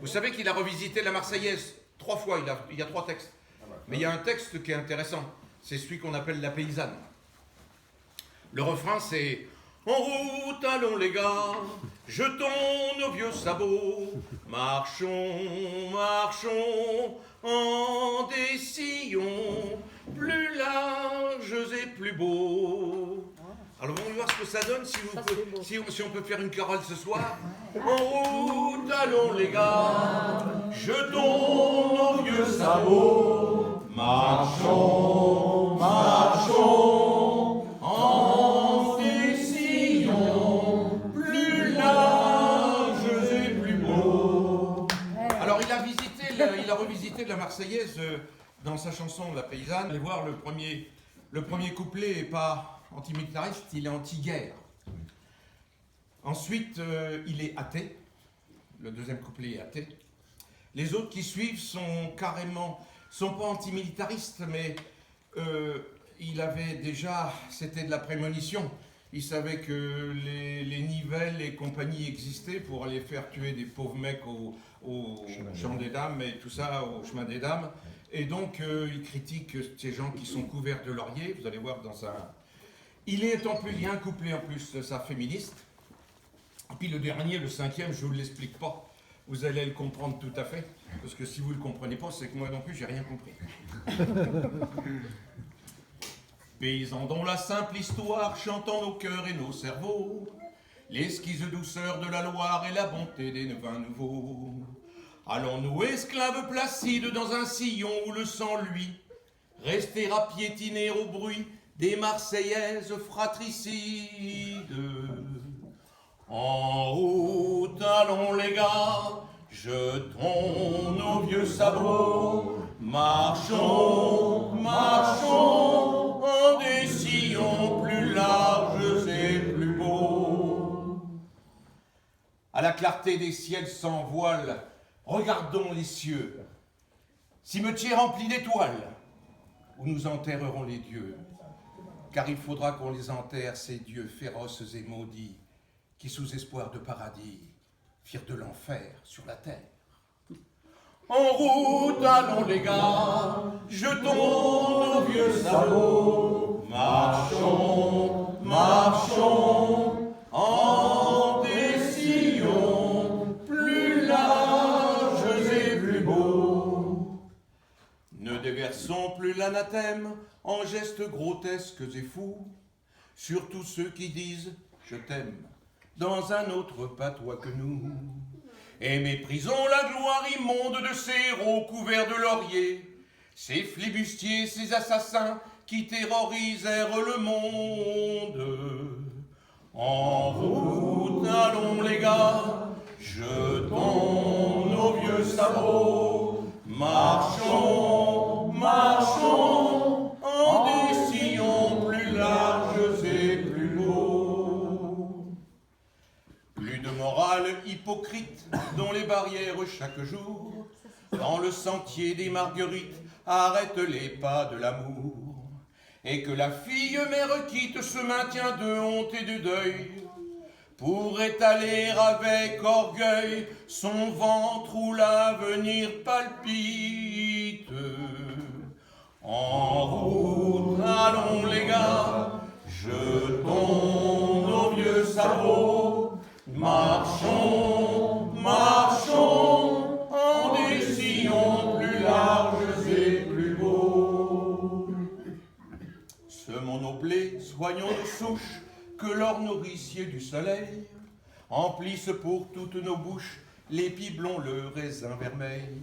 Vous savez qu'il a revisité la Marseillaise 3 fois, il y a 3 textes. Mais il y a un texte qui est intéressant, c'est celui qu'on appelle la paysanne. Le refrain c'est « En route, allons les gars, jetons nos vieux sabots, marchons, marchons, en des sillons plus larges et plus beaux. » Alors on va voir ce que ça donne si on peut faire une chorale ce soir. En route, allons les gars, jetons nos vieux sabots, marchons, marchons, en des sillons plus larges et plus beaux. Alors il a revisité la Marseillaise dans sa chanson La Paysanne. Allez voir le premier couplet n'est pas antimilitariste, il est anti-guerre. Ensuite, il est athée. Le deuxième couplet est athée. Les autres qui suivent sont pas antimilitaristes, mais il avait déjà, c'était de la prémonition. Il savait que les nivelles et compagnie existaient pour aller faire tuer des pauvres mecs au Champ des Dames et tout ça, au chemin des Dames. Et donc, il critique ces gens qui sont couverts de laurier. Vous allez voir dans un... Il y a un couplet en plus, ça féministe. Et puis le dernier, le 5e, je ne vous l'explique pas. Vous allez le comprendre tout à fait. Parce que si vous ne le comprenez pas, c'est que moi non plus, j'ai rien compris. Paysans dont la simple histoire chantant nos cœurs et nos cerveaux, l'esquisse douceur de la Loire et la bonté des vins nouveaux. Allons-nous, esclaves placides, dans un sillon où le sang luit, rester à piétiner au bruit des Marseillaises fratricides. En route, allons les gars, jetons nos vieux sabots, marchons, marchons, en des sillons plus larges et plus beaux. À la clarté des ciels sans voile, regardons les cieux, cimetière rempli d'étoiles, où nous enterrerons les dieux. Car il faudra qu'on les enterre, ces dieux féroces et maudits, qui sous espoir de paradis firent de l'enfer sur la terre. En route, allons les gars, jetons nos vieux sabots, marchons, marchons, en des sillons plus larges et plus beaux. Ne déversons plus l'anathème en gestes grotesques et fous, sur tous ceux qui disent « je t'aime » dans un autre patois que nous. Et méprisons la gloire immonde de ces héros couverts de laurier, ces flibustiers, ces assassins qui terrorisèrent le monde. En route, allons les gars, jetons nos vieux sabots, marchons, marchons, en des sillons plus larges et plus beaux. Plus de morale hypocrite dont les barrières chaque jour, dans le sentier des marguerites, arrête les pas de l'amour. Et que la fille mère quitte se maintient de honte et de deuil, pour étaler avec orgueil son ventre où l'avenir palpite. En route, allons les gars, jetons nos vieux sabots, marchons, marchons, en des sillons plus larges et plus beaux. Semons nos blés, soignons nos souches, que l'or nourricier du soleil emplisse pour toutes nos bouches l'épi blond, le raisin vermeil.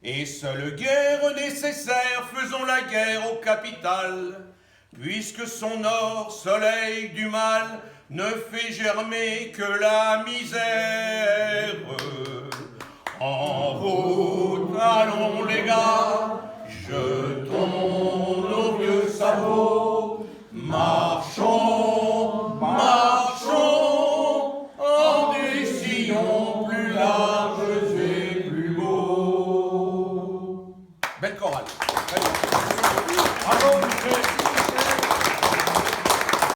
Et seule guerre nécessaire, faisons la guerre au capital, puisque son or, soleil du mal, ne fait germer que la misère. En route, allons les gars, jetons nos vieux sabots,